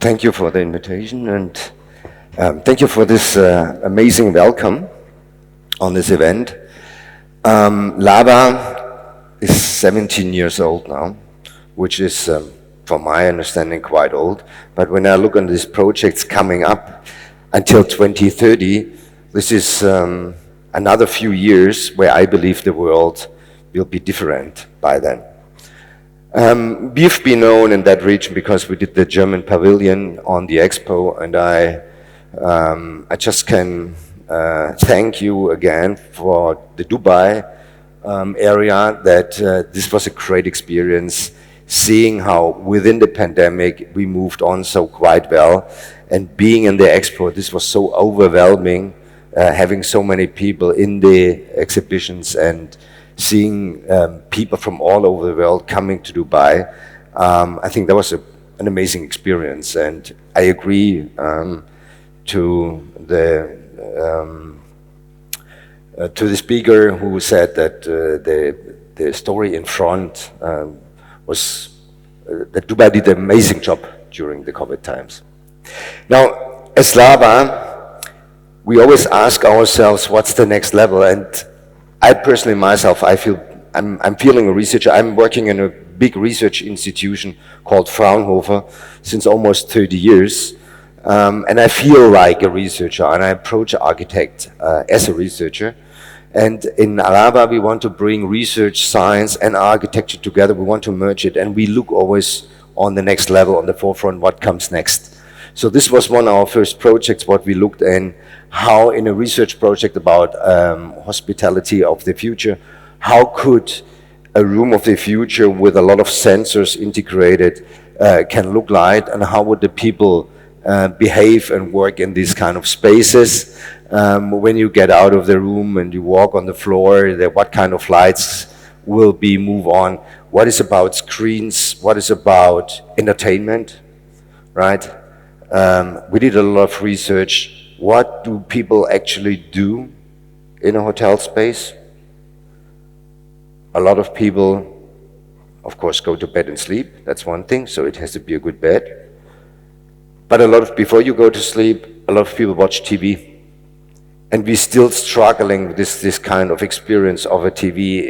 Thank you for the invitation and thank you for this amazing welcome on this event. Lava is 17 years old now, which is, from my understanding, quite old. But when I look on these projects coming up until 2030, this is another few years where I believe the world will be different by then. We've been known in that region because we did the German pavilion on the expo, and I just can thank you again for the Dubai area, that this was a great experience, seeing how within the pandemic we moved on so quite well, and being in the expo, this was so overwhelming, having so many people in the exhibitions and seeing people from all over the world coming to Dubai. I think that was an amazing experience, and I agree to the speaker who said that the story in front was that Dubai did an amazing job during the COVID times. Now, as Lava, we always ask ourselves, what's the next level? And I personally myself, I'm feeling a researcher. I'm working in a big research institution called Fraunhofer since almost 30 years. And I feel like a researcher, and I approach architect as a researcher. And in Alaba, we want to bring research, science, and architecture together. We want to merge it, and we look always on the next level, on the forefront, what comes next. So this was one of our first projects, what we looked in, how in a research project about hospitality of the future, how could a room of the future with a lot of sensors integrated can look like, and how would the people behave and work in these kind of spaces. When you get out of the room and you walk on the floor, what kind of lights will be move on, what is about screens, what is about entertainment, right? We did a lot of research. What do people actually do in a hotel space? A lot of people, of course, go to bed and sleep. That's one thing, so it has to be a good bed. But before you go to sleep, a lot of people watch TV. And we're still struggling with this kind of experience of a TV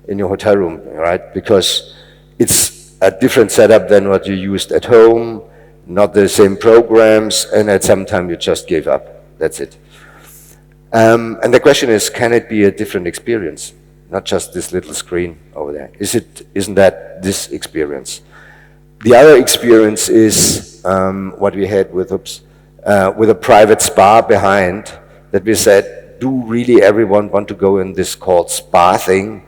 in your hotel room, right? Because it's a different setup than what you used at home, not the same programs, and at some time you just gave up. That's it. And the question is, can it be a different experience? Not just this little screen over there. Isn't that this experience? The other experience is what we had with a private spa behind, that we said, do really everyone want to go in this called spa thing,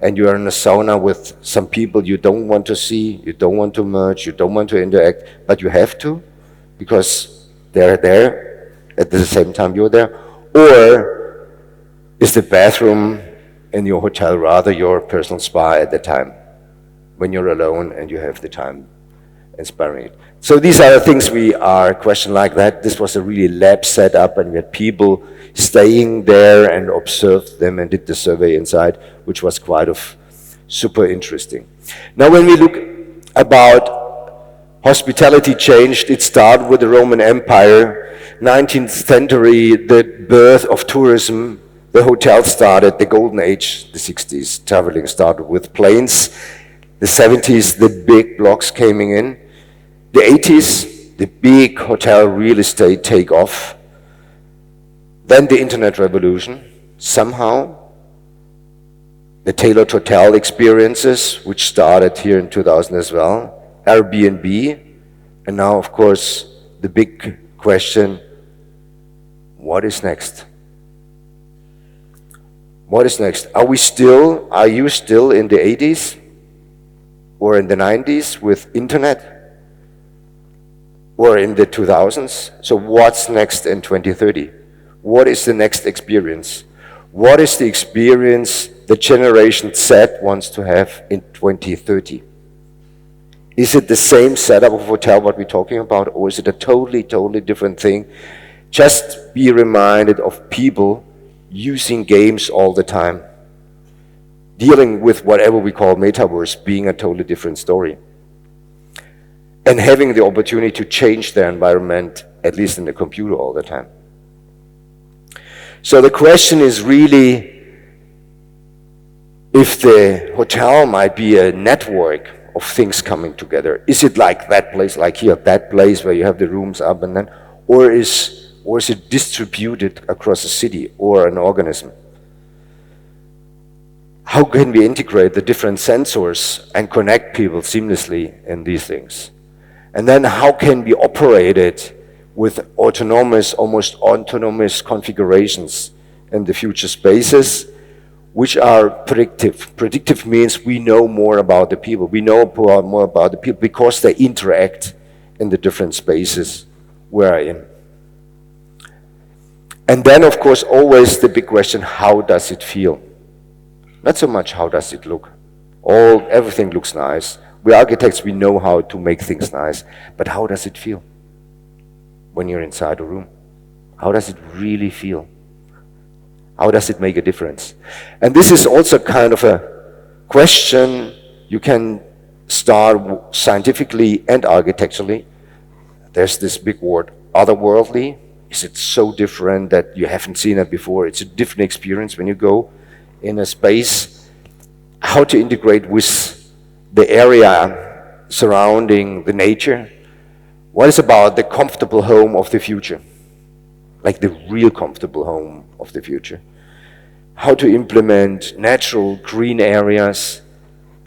and you're in a sauna with some people you don't want to see, you don't want to merge, you don't want to interact, but you have to, because they're there at the same time you're there? Or is the bathroom in your hotel rather your personal spa at the time, when you're alone and you have the time inspiring it? So these are the things we are questioning like that. This was a really lab setup, and we had people staying there and observed them and did the survey inside, which was quite super interesting. Now when we look about hospitality changed, it started with the Roman Empire, 19th century, the birth of tourism, the hotel started, the golden age, the 60s, traveling started with planes, the 70s, the big blocks came in, the 80s, the big hotel real estate take off. Then the internet revolution, somehow. The tailored hotel experiences, which started here in 2000 as well. Airbnb, and now, of course, the big question, what is next? What is next? Are you still in the 80s or in the 90s with internet? Or in the 2000s? So what's next in 2030? What is the next experience? What is the experience the generation Z wants to have in 2030? Is it the same setup of hotel what we're talking about, or is it a totally different thing? Just be reminded of people using games all the time, dealing with whatever we call metaverse, being a totally different story. and having the opportunity to change their environment, at least in the computer all the time. So the question is really if the hotel might be a network of things coming together. Is it like that place, like here, that place where you have the rooms up and then, or is it distributed across a city or an organism? How can we integrate the different sensors and connect people seamlessly in these things? And then how can we operate it with autonomous, almost autonomous configurations in the future spaces, which are predictive. Predictive means we know more about the people. We know more about the people because they interact in the different spaces we're in. And then, of course, always the big question, how does it feel? Not so much how does it look. Everything looks nice. We're architects, we know how to make things nice, but how does it feel when you're inside a room? How does it really feel? How does it make a difference? And this is also kind of a question you can start scientifically and architecturally. There's this big word, otherworldly. Is it so different that you haven't seen it before? It's a different experience when you go in a space. How to integrate with the area surrounding the nature. What is about the comfortable home of the future? Like the real comfortable home of the future. How to implement natural green areas,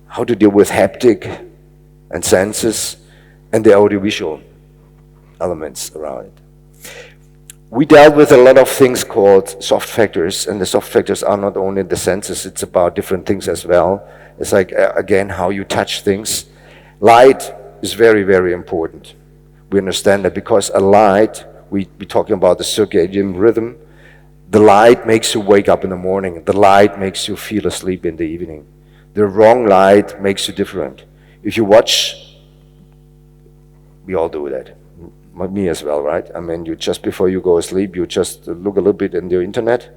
how to deal with haptic and senses, and the audiovisual elements around it. We dealt with a lot of things called soft factors, and the soft factors are not only the senses, it's about different things as well. It's like, again, how you touch things. Light is very, very important. We understand that because a light, we're talking about the circadian rhythm, the light makes you wake up in the morning, the light makes you feel asleep in the evening. The wrong light makes you different. If you watch, we all do that. Me as well, right? I mean, you just before you go asleep, you just look a little bit in the internet.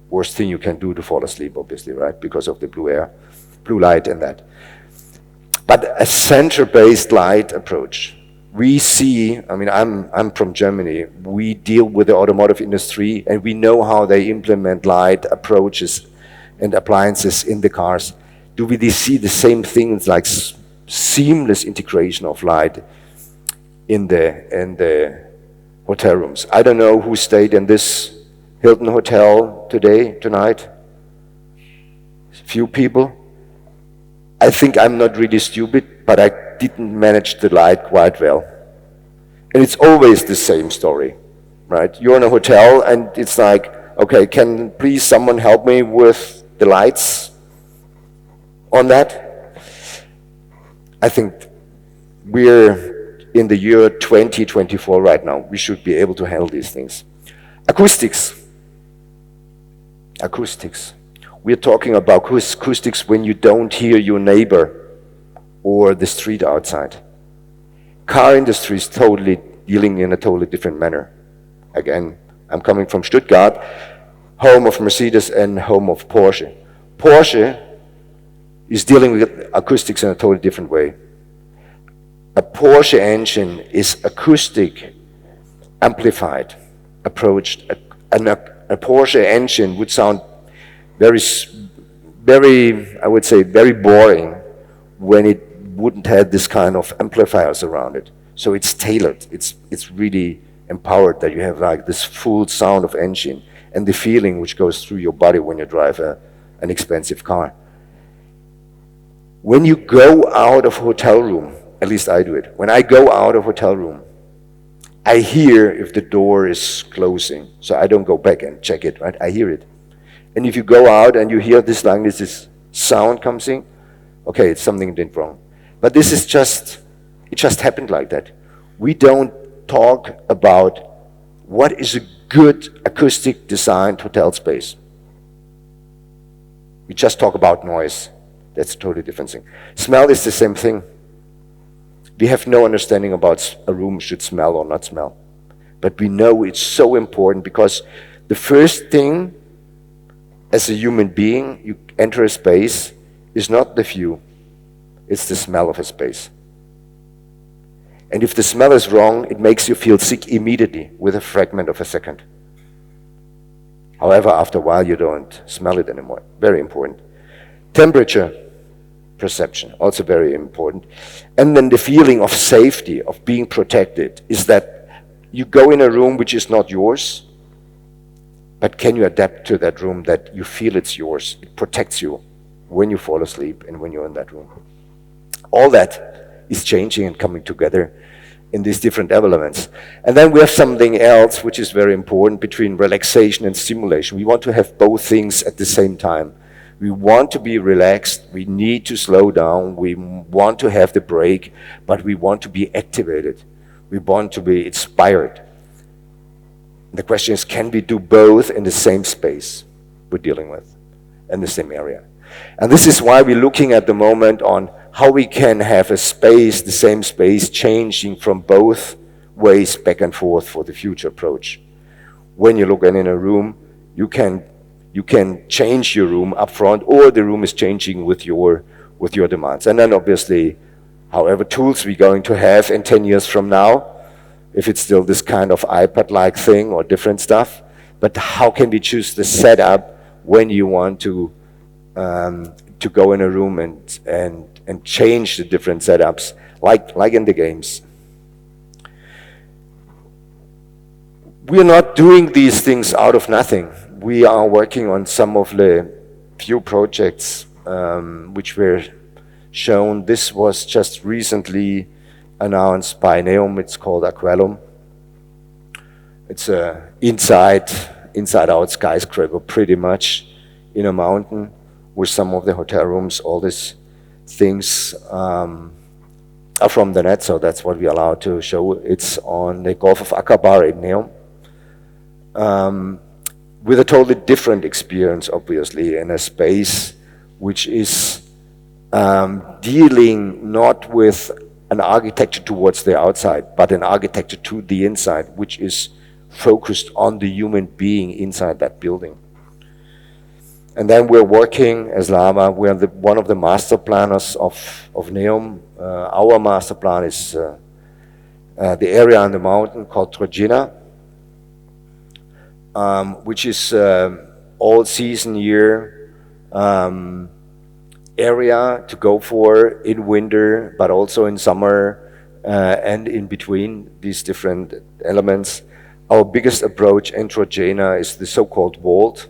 Worst thing you can do to fall asleep, obviously, right? Because of the blue light and that. But a center-based light approach. We see, I mean, I'm from Germany. We deal with the automotive industry and we know how they implement light approaches and appliances in the cars. Do we see the same things like seamless integration of light in the hotel rooms? I don't know who stayed in this Hilton hotel tonight. Few people. I think I'm not really stupid, but I didn't manage the light quite well. And it's always the same story, right? You're in a hotel and it's like, okay, can please someone help me with the lights on that? I think we're in the year 2024 right now. We should be able to handle these things. Acoustics. We're talking about acoustics when you don't hear your neighbor or the street outside. Car industry is totally dealing in a totally different manner. Again, I'm coming from Stuttgart, home of Mercedes and home of Porsche. Porsche is dealing with acoustics in a totally different way. A Porsche engine is acoustic amplified, approached. A Porsche engine would sound very, I would say, very boring when it wouldn't have this kind of amplifiers around it. So it's tailored. It's really empowered that you have like this full sound of engine and the feeling which goes through your body when you drive an expensive car. When you go out of a hotel room, at least I do it, when I go out of a hotel room, I hear if the door is closing, so I don't go back and check it, right? I hear it. And if you go out and you hear this like this sound comes in, okay, it's something went wrong. But this is it just happened like that. We don't talk about what is a good acoustic designed hotel space. We just talk about noise. That's a totally different thing. Smell is the same thing. We have no understanding about a room should smell or not smell. But we know it's so important because the first thing as a human being, you enter a space, is not the view, it's the smell of a space. And if the smell is wrong, it makes you feel sick immediately with a fragment of a second. However, after a while, you don't smell it anymore. Very important. Temperature perception, also very important. And then the feeling of safety, of being protected, is that you go in a room which is not yours, but can you adapt to that room that you feel it's yours? It protects you when you fall asleep and when you're in that room. All that is changing and coming together in these different elements. And then we have something else which is very important between relaxation and stimulation. We want to have both things at the same time. We want to be relaxed, we need to slow down, we want to have the break, but we want to be activated. We want to be inspired. The question is, can we do both in the same space we're dealing with, in the same area? And this is why we're looking at the moment on how we can have a space, the same space, changing from both ways back and forth for the future approach. When you look in a room, you can change your room up front, or the room is changing with your demands. And then obviously, however tools we're going to have in 10 years from now, if it's still this kind of iPad-like thing or different stuff, but how can we choose the setup when you want to go in a room and change the different setups, like in the games. We are not doing these things out of nothing. We are working on some of the few projects which were shown. This was just recently announced by Neom. It's called Aqualum. It's a inside-out skyscraper, pretty much, in a mountain with some of the hotel rooms. All these things are from the net, so that's what we are allowed to show. It's on the Gulf of Aqaba in Neom. With a totally different experience, obviously, in a space which is dealing not with an architecture towards the outside, but an architecture to the inside, which is focused on the human being inside that building. And then we're working as Lava, we're one of the master planners of Neom. Our master plan is the area on the mountain called Trojena, which is all season year area to go for in winter, but also in summer and in between these different elements. Our biggest approach in Trojena is the so-called vault,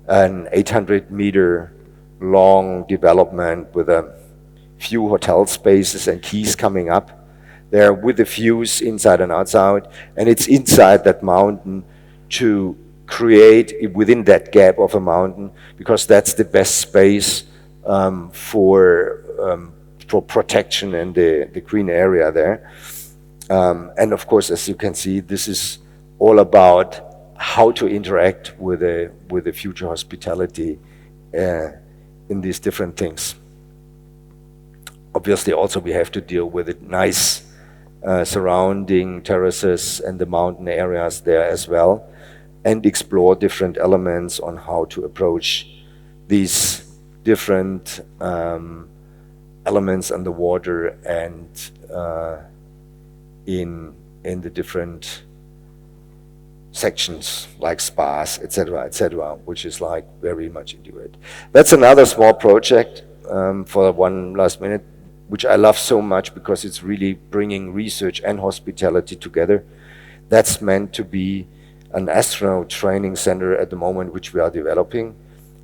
an 800-meter long development with a few hotel spaces and quays coming up there with the views inside and outside. And it's inside that mountain to create within that gap of a mountain, because that's the best space for protection and the green area there. And of course, as you can see, this is all about how to interact with the future hospitality in these different things. Obviously, also we have to deal with the nice surrounding terraces and the mountain areas there as well, and explore different elements on how to approach these different elements underwater and in the different sections like spas, etc., which is like very much into it. That's another small project for one last minute, which I love so much because it's really bringing research and hospitality together. That's meant to be an astronaut training center at the moment, which we are developing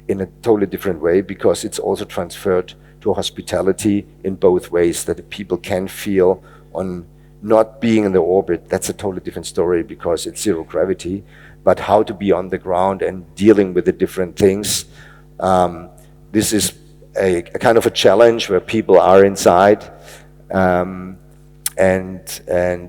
in a totally different way, because it's also transferred to hospitality in both ways, that the people can feel on not being in the orbit. That's a totally different story because it's zero gravity, but how to be on the ground and dealing with the different things. This is a kind of a challenge where people are inside and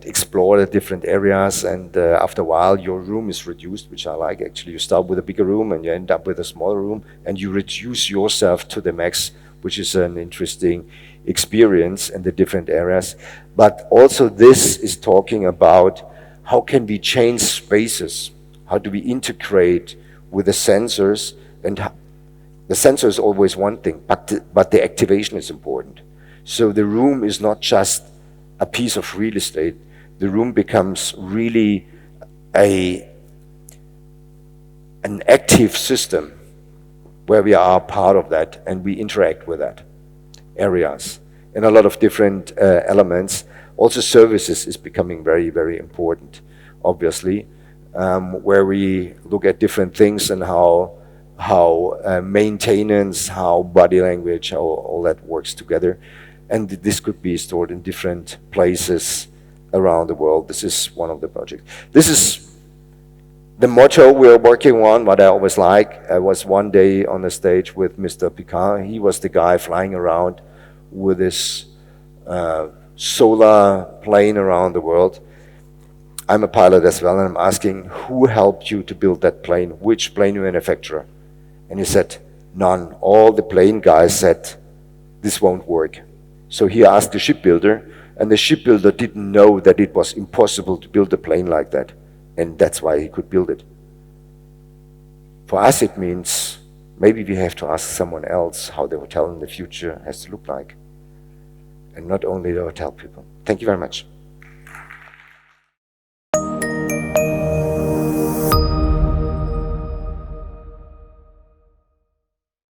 explore the different areas, and after a while your room is reduced, which I like actually. You start with a bigger room and you end up with a smaller room, and you reduce yourself to the max, which is an interesting experience in the different areas. But also this is talking about how can we change spaces, how do we integrate with the sensors, and the sensor is always one thing, but the activation is important. So the room is not just a piece of real estate, the room becomes really an active system where we are part of that and we interact with that areas and a lot of different elements. Also services is becoming very, very important, obviously, where we look at different things and how maintenance, how body language, how all that works together. And this could be stored in different places around the world. This is one of the projects. This is the motto we're working on, what I always like. I was one day on the stage with Mr. Picard. He was the guy flying around with this solar plane around the world. I'm a pilot as well, and I'm asking, who helped you to build that plane? Which plane manufacturer? And he said, none. All the plane guys said, this won't work. So he asked the shipbuilder, and the shipbuilder didn't know that it was impossible to build a plane like that. And that's why he could build it. For us, it means maybe we have to ask someone else how the hotel in the future has to look like. And not only the hotel people. Thank you very much.